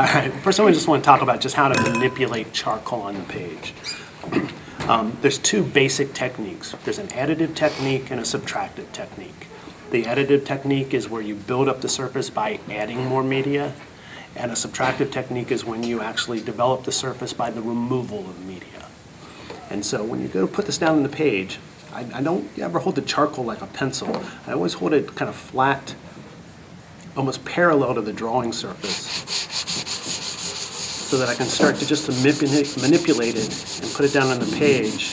right, first I just want to talk about just how to manipulate charcoal on the page. There's two basic techniques. There's an additive technique and a subtractive technique. The additive technique is where you build up the surface by adding more media, and a subtractive technique is when you actually develop the surface by the removal of media. And so when you go to put this down on the page, I don't ever hold the charcoal like a pencil. I always hold it kind of flat, almost parallel to the drawing surface, so that I can start to just manipulate it and put it down on the page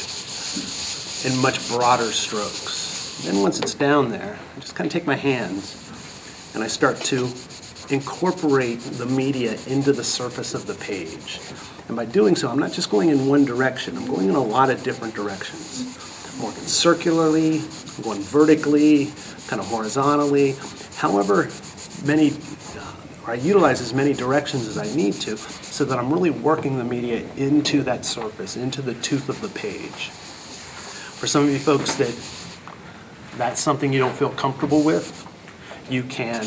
in much broader strokes. Then once it's down there, I just kind of take my hands and I start to incorporate the media into the surface of the page. And by doing so, I'm not just going in one direction, I'm going in a lot of different directions. I'm working circularly, I'm going vertically, kind of horizontally, however many, or I utilize as many directions as I need to, so that I'm really working the media into that surface, into the tooth of the page. For some of you folks that's something you don't feel comfortable with, you can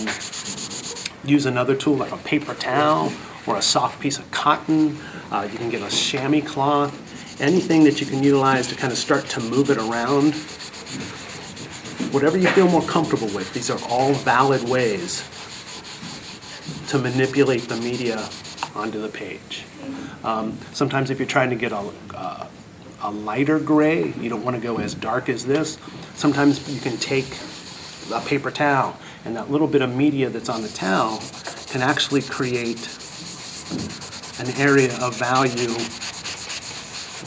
use another tool like a paper towel or a soft piece of cotton. You can get a chamois cloth, anything that you can utilize to kind of start to move it around. Whatever you feel more comfortable with, these are all valid ways to manipulate the media onto the page. Sometimes if you're trying to get a lighter gray, you don't want to go as dark as this. Sometimes you can take a paper towel, and that little bit of media that's on the towel can actually create an area of value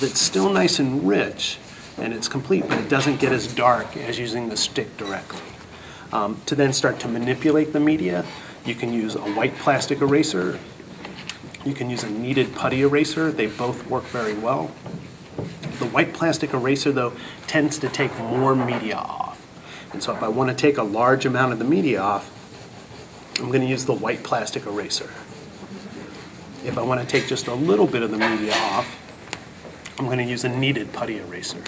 that's still nice and rich, and it's complete, but it doesn't get as dark as using the stick directly. To then start to manipulate the media, you can use a white plastic eraser. You can use a kneaded putty eraser. They both work very well. The white plastic eraser, though, tends to take more media off. And so if I want to take a large amount of the media off, I'm going to use the white plastic eraser. If I want to take just a little bit of the media off, I'm going to use a kneaded putty eraser.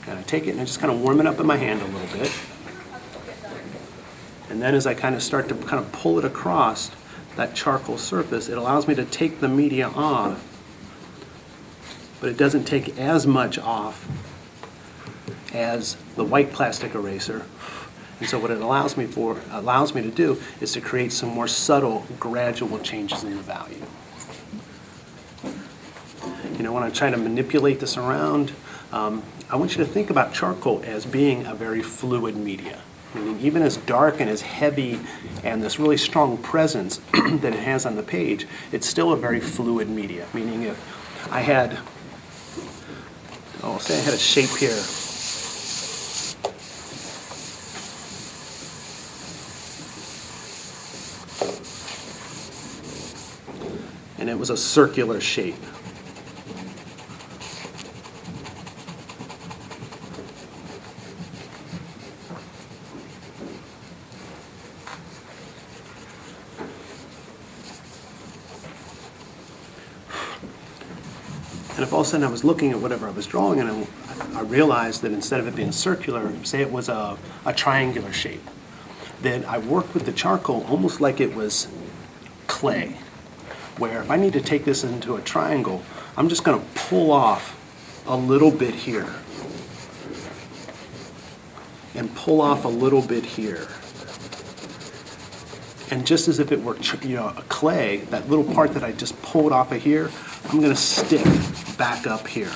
And I take it and I just kind of warm it up in my hand a little bit. And then as I kind of start to kind of pull it across that charcoal surface, it allows me to take the media off, but it doesn't take as much off as the white plastic eraser. And so what it allows me to do is to create some more subtle, gradual changes in the value. You know, when I'm trying to manipulate this around, I want you to think about charcoal as being a very fluid media. Meaning even as dark and as heavy and this really strong presence that it has on the page, it's still a very fluid media. Meaning if I had, say I had a shape here. And it was a circular shape. And if all of a sudden I was looking at whatever I was drawing and I realized that instead of it being circular, say it was a triangular shape, then I worked with the charcoal almost like it was clay, where if I need to take this into a triangle, I'm just going to pull off a little bit here and pull off a little bit here. And just as if it were a clay, that little part that I just pulled off of here, I'm going to stick back up here.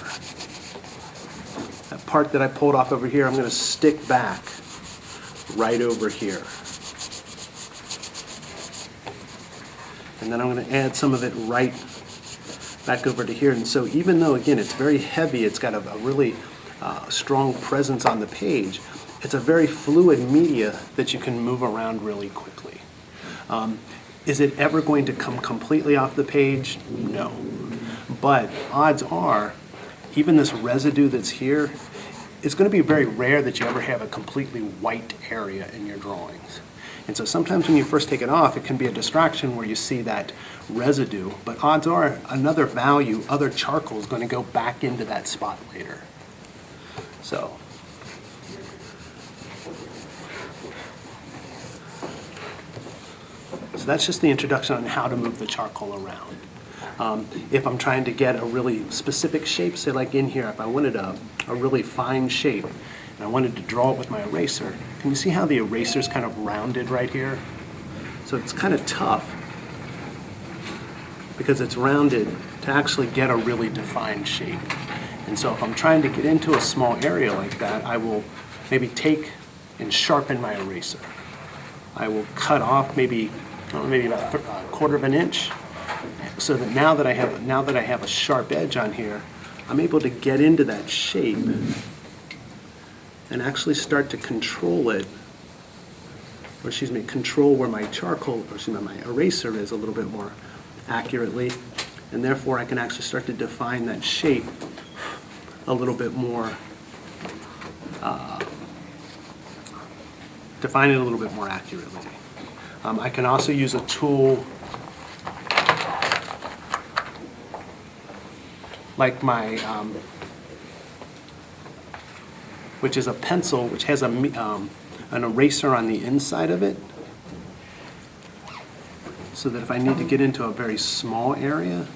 That part that I pulled off over here, I'm going to stick back right over here. And then I'm going to add some of it right back over to here. And so even though, again, it's very heavy, it's got a really strong presence on the page, it's a very fluid media that you can move around really quickly. Is it ever going to come completely off the page? No. But odds are, even this residue that's here, it's going to be very rare that you ever have a completely white area in your drawings. And so sometimes when you first take it off, it can be a distraction where you see that residue, but odds are another value, other charcoal, is going to go back into that spot later. So that's just the introduction on how to move the charcoal around. If I'm trying to get a really specific shape, say like in here, if I wanted a really fine shape and I wanted to draw it with my eraser, can you see how the eraser's kind of rounded right here? So it's kind of tough because it's rounded to actually get a really defined shape. And so if I'm trying to get into a small area like that, I will maybe take and sharpen my eraser. I will cut off maybe about a quarter of an inch, so that now that I have a sharp edge on here, I'm able to get into that shape and actually start to control it, or control where my my eraser is a little bit more accurately, and therefore I can actually start to define that shape a little bit more, define it a little bit more accurately. I can also use a tool like my, which is a pencil, which has an eraser on the inside of it, so that if I need to get into a very small area,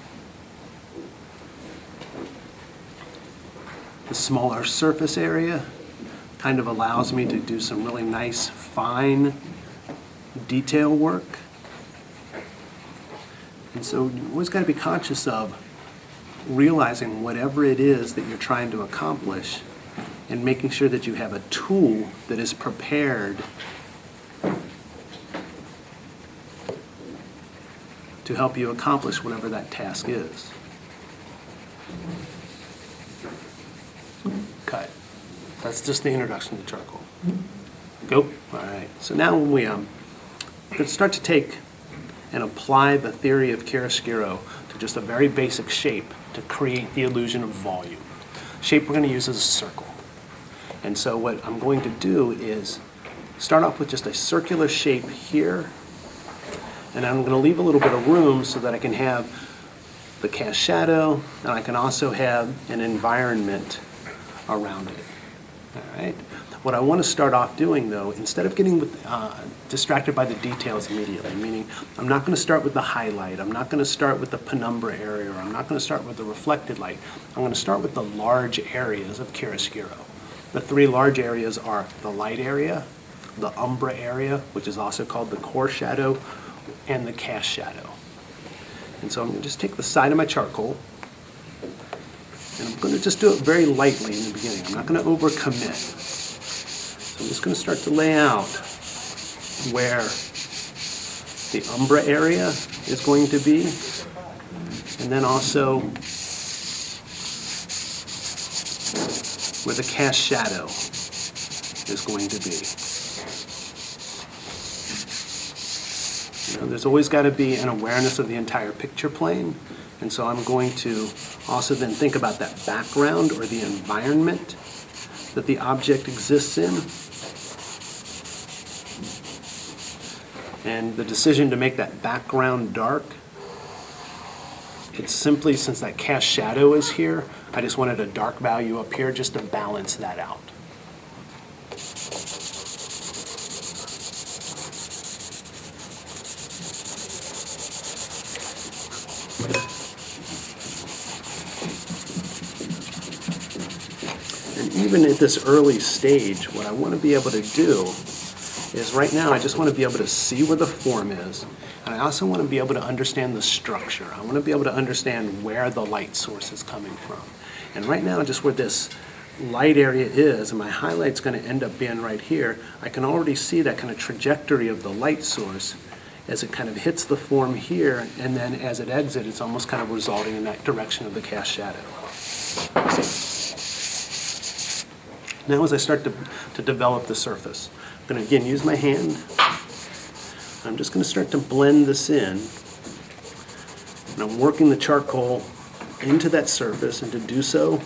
the smaller surface area kind of allows me to do some really nice, fine detail work. And so you always got to be conscious of realizing whatever it is that you're trying to accomplish and making sure that you have a tool that is prepared to help you accomplish whatever that task is. Cut. That's just the introduction to charcoal. Go. All right. So now when we're going to start to take and apply the theory of chiaroscuro to just a very basic shape to create the illusion of volume. Shape we're going to use is a circle. And so what I'm going to do is start off with just a circular shape here, and I'm going to leave a little bit of room so that I can have the cast shadow, and I can also have an environment around it. All right. What I want to start off doing, though, instead of getting distracted by the details immediately, meaning I'm not going to start with the highlight, I'm not going to start with the penumbra area, or I'm not going to start with the reflected light. I'm going to start with the large areas of chiaroscuro. The three large areas are the light area, the umbra area, which is also called the core shadow, and the cast shadow. And so I'm going to just take the side of my charcoal, and I'm going to just do it very lightly in the beginning. I'm not going to overcommit. So I'm just going to start to lay out where the umbra area is going to be, and then also where the cast shadow is going to be. There's always got to be an awareness of the entire picture plane, and so I'm going to also then think about that background or the environment that the object exists in. And the decision to make that background dark, it's simply, since that cast shadow is here, I just wanted a dark value up here just to balance that out. And even at this early stage, what I want to be able to do is, right now I just want to be able to see where the form is, and I also want to be able to understand the structure. I want to be able to understand where the light source is coming from. And right now, just where this light area is, and my highlight's going to end up being right here, I can already see that kind of trajectory of the light source as it kind of hits the form here, and then as it exits, it's almost kind of resulting in that direction of the cast shadow. Now as I start to develop the surface, I'm going to again use my hand. I'm just going to start to blend this in, and I'm working the charcoal into that surface, and to do so,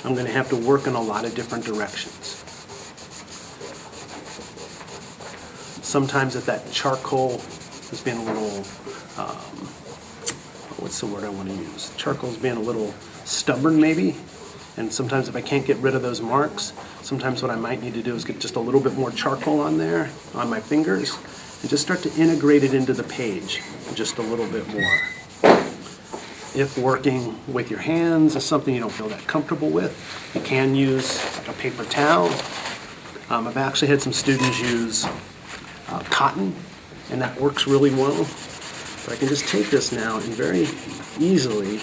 I'm going to have to work in a lot of different directions. Sometimes if that charcoal is being a little, what's the word I want to use? Charcoal's being a little stubborn maybe, and sometimes if I can't get rid of those marks, sometimes what I might need to do is get just a little bit more charcoal on there, on my fingers, and just start to integrate it into the page just a little bit more. If working with your hands is something you don't feel that comfortable with, you can use a paper towel. I've actually had some students use cotton, and that works really well. But I can just take this now and very easily,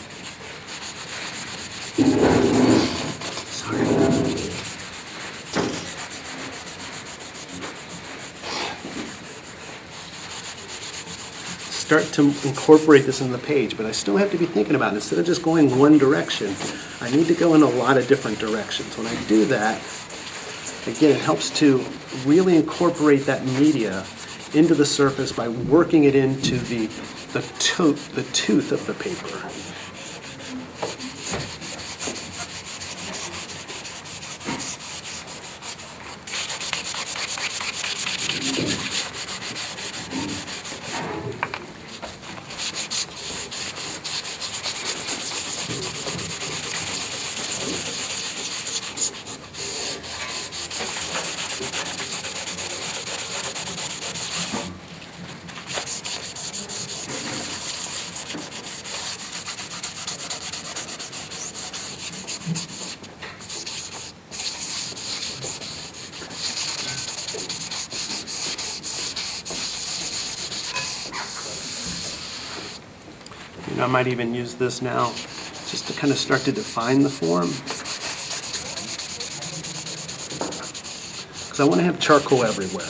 start to incorporate this in the page, but I still have to be thinking about it. Instead of just going one direction, I need to go in a lot of different directions. When I do that, again, it helps to really incorporate that media into the surface by working it into the tooth of the paper. I might even use this now just to kind of start to define the form, because I want to have charcoal everywhere.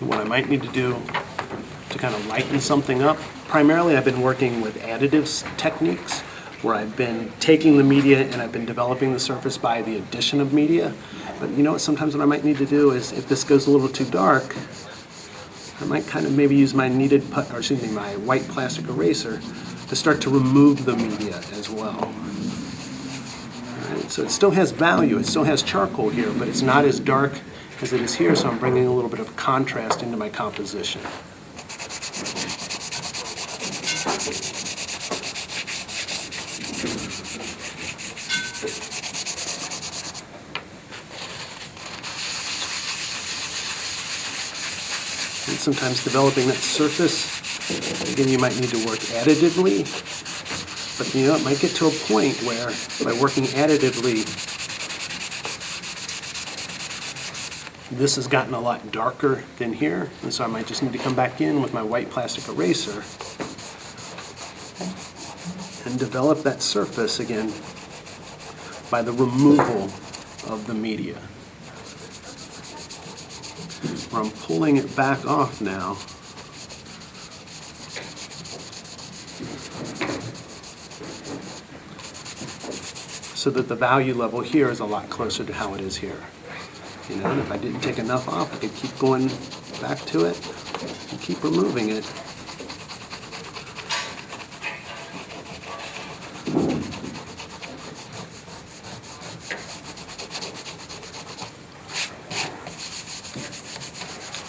What I might need to do to kind of lighten something up, primarily I've been working with additives techniques, where I've been taking the media and I've been developing the surface by the addition of media. But you know what, sometimes what I might need to do is, if this goes a little too dark, I might kind of maybe use my my white plastic eraser to start to remove the media as well. All right, so it still has value, it still has charcoal here, but it's not as dark as it is here, so I'm bringing a little bit of contrast into my composition. And sometimes developing that surface, again, you might need to work additively, but you know, it might get to a point where by working additively, this has gotten a lot darker than here, and so I might just need to come back in with my white plastic eraser and develop that surface again by the removal of the media. Where I'm pulling it back off now, so that the value level here is a lot closer to how it is here. You know, and if I didn't take enough off, I could keep going back to it and keep removing it.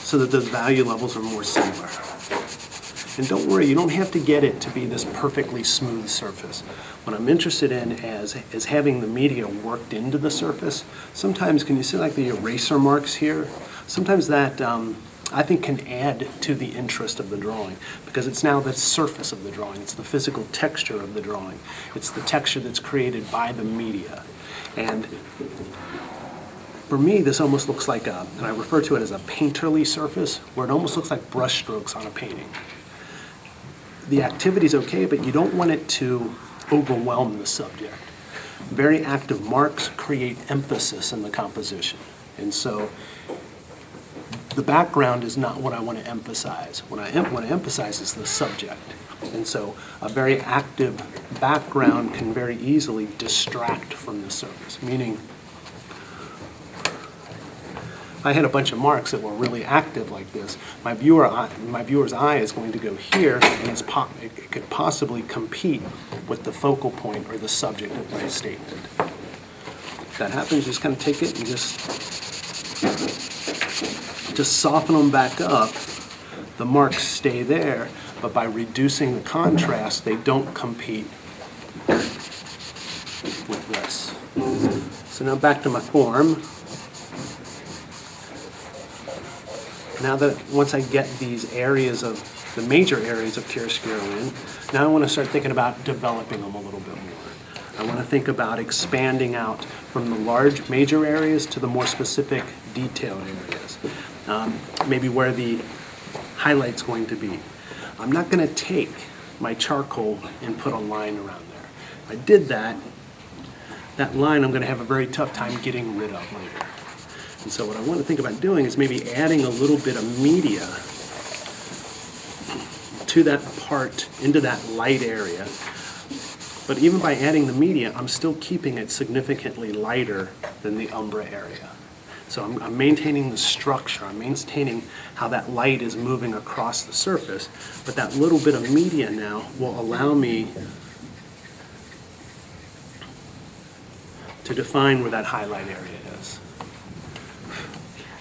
So that those value levels are more similar. And don't worry, you don't have to get it to be this perfectly smooth surface. What I'm interested in is having the media worked into the surface. Sometimes, can you see like the eraser marks here? Sometimes that, I think, can add to the interest of the drawing, because it's now the surface of the drawing. It's the physical texture of the drawing. It's the texture that's created by the media. And for me, this almost looks like and I refer to it as a painterly surface, where it almost looks like brush strokes on a painting. The activity's okay, but you don't want it to overwhelm the subject. Very active marks create emphasis in the composition. And so the background is not what I want to emphasize. What I want to emphasize is the subject. And so a very active background can very easily distract from the surface, meaning If I had a bunch of marks that were really active like this, my viewer's eye is going to go here, and it could possibly compete with the focal point or the subject of my statement. If that happens, just kind of take it and just soften them back up. The marks stay there, but by reducing the contrast, they don't compete with this. So now back to my form. Now that once I get these areas of, the major areas of chiaroscuro in, now I want to start thinking about developing them a little bit more. I want to think about expanding out from the large major areas to the more specific detailed areas. Maybe where the highlight's going to be. I'm not going to take my charcoal and put a line around there. If I did that, that line I'm going to have a very tough time getting rid of later. And so what I want to think about doing is maybe adding a little bit of media to that part, into that light area. But even by adding the media, I'm still keeping it significantly lighter than the umbra area. So I'm maintaining the structure, I'm maintaining how that light is moving across the surface, but that little bit of media now will allow me to define where that highlight area is.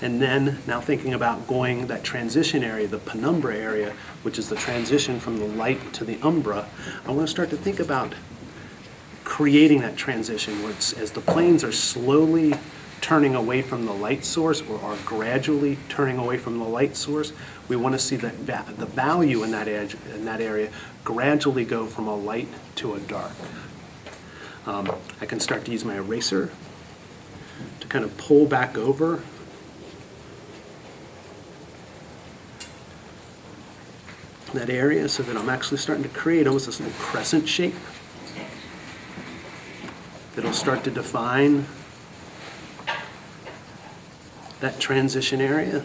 And then, now thinking about going that transition area, the penumbra area, which is the transition from the light to the umbra, I want to start to think about creating that transition where it's, as the planes are slowly turning away from the light source or are gradually turning away from the light source, we want to see that the value in that edge, in that area, gradually go from a light to a dark. I can start to use my eraser to kind of pull back over that area so that I'm actually starting to create almost this little crescent shape that'll start to define that transition area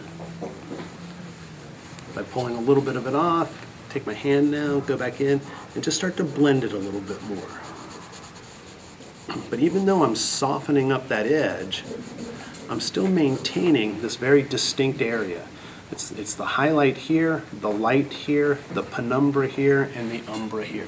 by pulling a little bit of it off, take my hand now, go back in, and just start to blend it a little bit more. But even though I'm softening up that edge, I'm still maintaining this very distinct area. It's the highlight here, the light here, the penumbra here, and the umbra here.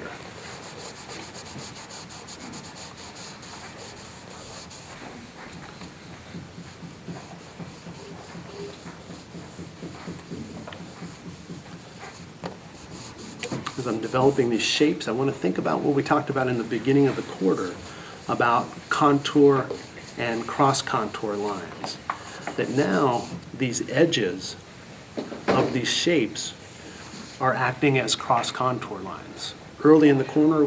As I'm developing these shapes, I want to think about what we talked about in the beginning of the quarter, about contour and cross-contour lines. That now these edges of these shapes are acting as cross-contour lines. Early in the quarter,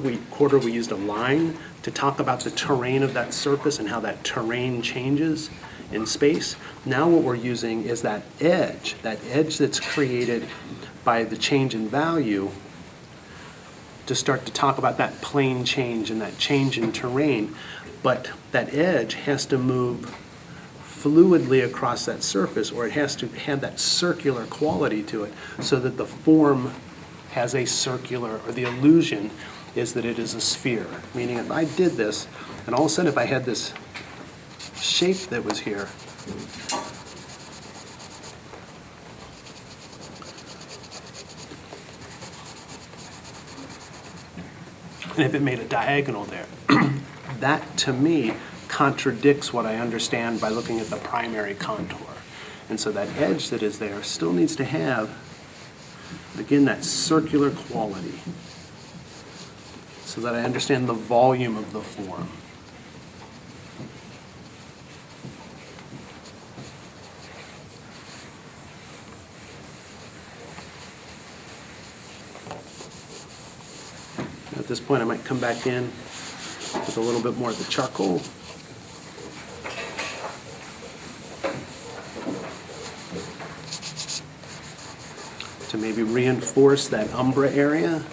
we used a line to talk about the terrain of that surface and how that terrain changes in space. Now what we're using is that edge that's created by the change in value, to start to talk about that plane change and that change in terrain. But that edge has to move fluidly across that surface, or it has to have that circular quality to it, so that the form has a circular, or the illusion is that it is a sphere. Meaning if I did this, and all of a sudden if I had this shape that was here, and if it made a diagonal there, that to me contradicts what I understand by looking at the primary contour. And so that edge that is there still needs to have, again, that circular quality, so that I understand the volume of the form. At this point, I might come back in with a little bit more of the charcoal. To maybe reinforce that umbra area.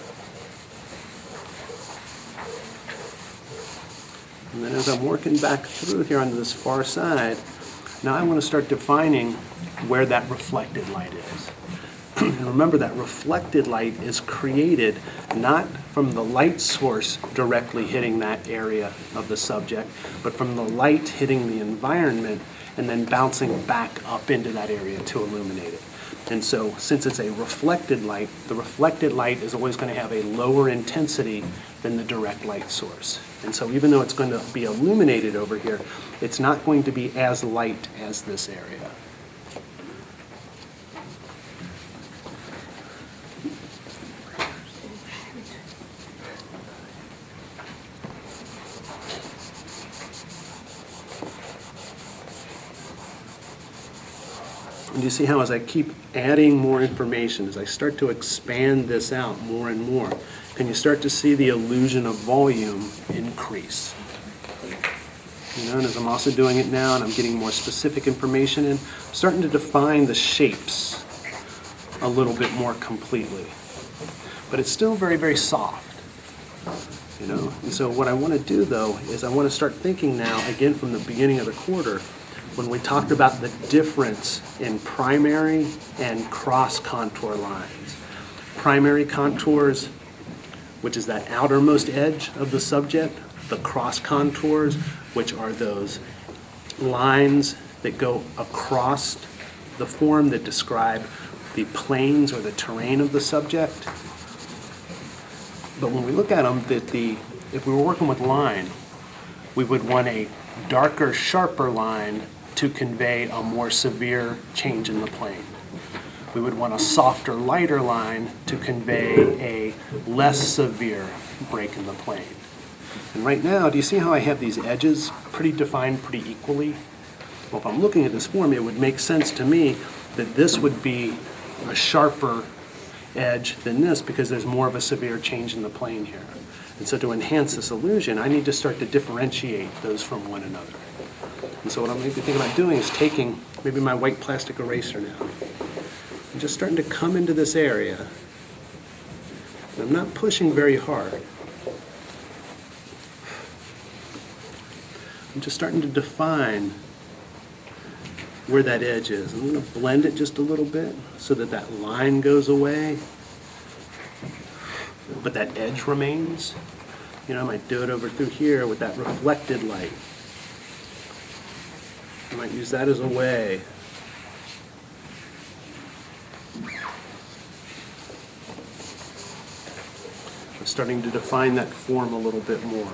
And then as I'm working back through here onto this far side, now I want to start defining where that reflected light is. And remember that reflected light is created not from the light source directly hitting that area of the subject, but from the light hitting the environment and then bouncing back up into that area to illuminate it. And so since it's a reflected light, the reflected light is always going to have a lower intensity than the direct light source. And so even though it's going to be illuminated over here, it's not going to be as light as this area. And you see how as I keep adding more information, as I start to expand this out more and more, can you start to see the illusion of volume increase? You know, and as I'm also doing it now and I'm getting more specific information in, I'm starting to define the shapes a little bit more completely. But it's still very, very soft. You know, and so what I want to do though is I want to start thinking now, again from the beginning of the quarter, when we talked about the difference in primary and cross contour lines. Primary contours, which is that outermost edge of the subject, the cross contours, which are those lines that go across the form that describe the planes or the terrain of the subject. But when we look at them, if we were working with line, we would want a darker, sharper line to convey a more severe change in the plane. We would want a softer, lighter line to convey a less severe break in the plane. And right now, do you see how I have these edges pretty defined pretty equally? Well, if I'm looking at this form, it would make sense to me that this would be a sharper edge than this because there's more of a severe change in the plane here. And so to enhance this illusion, I need to start to differentiate those from one another. And so what I'm maybe thinking about doing is taking maybe my white plastic eraser now and just starting to come into this area. And I'm not pushing very hard. I'm just starting to define where that edge is. I'm going to blend it just a little bit so that that line goes away, but that edge remains. You know, I might do it over through here with that reflected light. I might use that as a way. I'm starting to define that form a little bit more.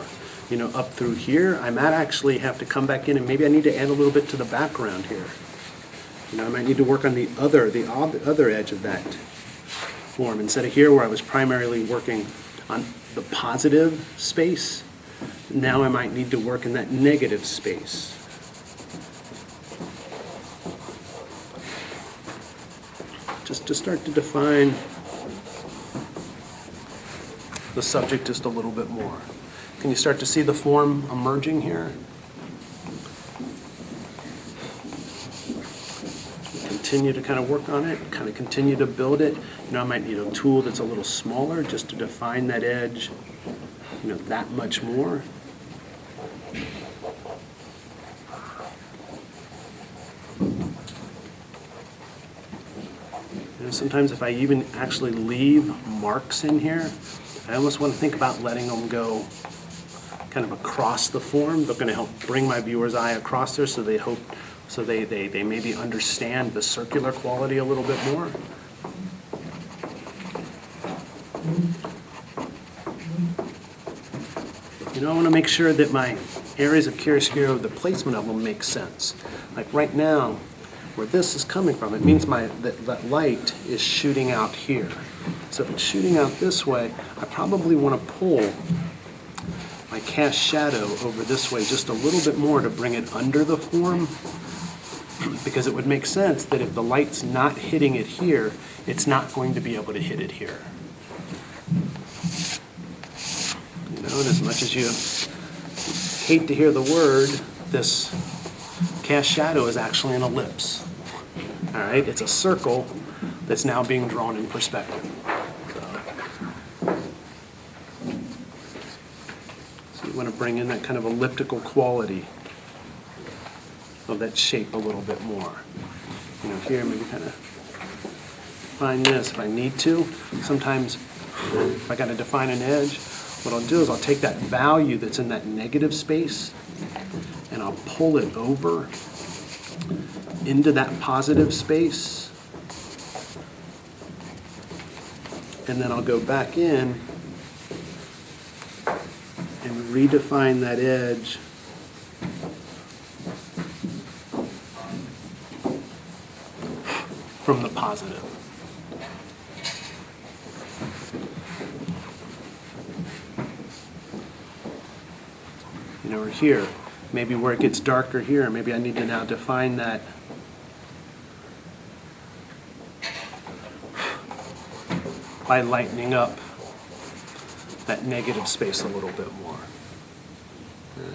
You know, up through here, I might actually have to come back in and maybe I need to add a little bit to the background here. You know, I might need to work on the other edge of that form. Instead of here where I was primarily working on the positive space, now I might need to work in that negative space. Just to start to define the subject just a little bit more. Can you start to see the form emerging here? Continue to kind of work on it, kind of continue to build it. You know, I might need a tool that's a little smaller just to define that edge, you know, that much more. Sometimes if I even actually leave marks in here, I almost want to think about letting them go kind of across the form. They're going to help bring my viewer's eye across there so they maybe understand the circular quality a little bit more. You know, I want to make sure that my areas of chiaroscuro, the placement of them makes sense. Like right now, where this is coming from, it means that light is shooting out here. So if it's shooting out this way, I probably want to pull my cast shadow over this way just a little bit more to bring it under the form, because it would make sense that if the light's not hitting it here, it's not going to be able to hit it here. You know, and as much as you hate to hear the word, this cast shadow is actually an ellipse. All right, it's a circle that's now being drawn in perspective. So you want to bring in that kind of elliptical quality of that shape a little bit more. You know, here maybe kind of define this if I need to. Sometimes if I got to define an edge, what I'll do is I'll take that value that's in that negative space and I'll pull it over into that positive space. And then I'll go back in and redefine that edge from the positive. You know, or here, maybe where it gets darker here, maybe I need to now define that by lightening up that negative space a little bit more.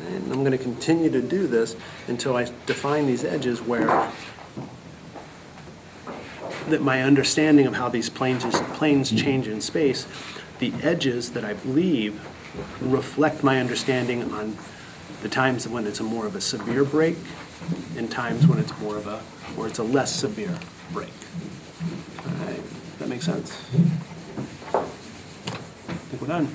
And I'm going to continue to do this until I define these edges where that my understanding of how these planes change in space, the edges that I believe reflect my understanding on the times when it's more of a severe break and times when it's more of a, or it's a less severe break. All right, that makes sense? I think we're done.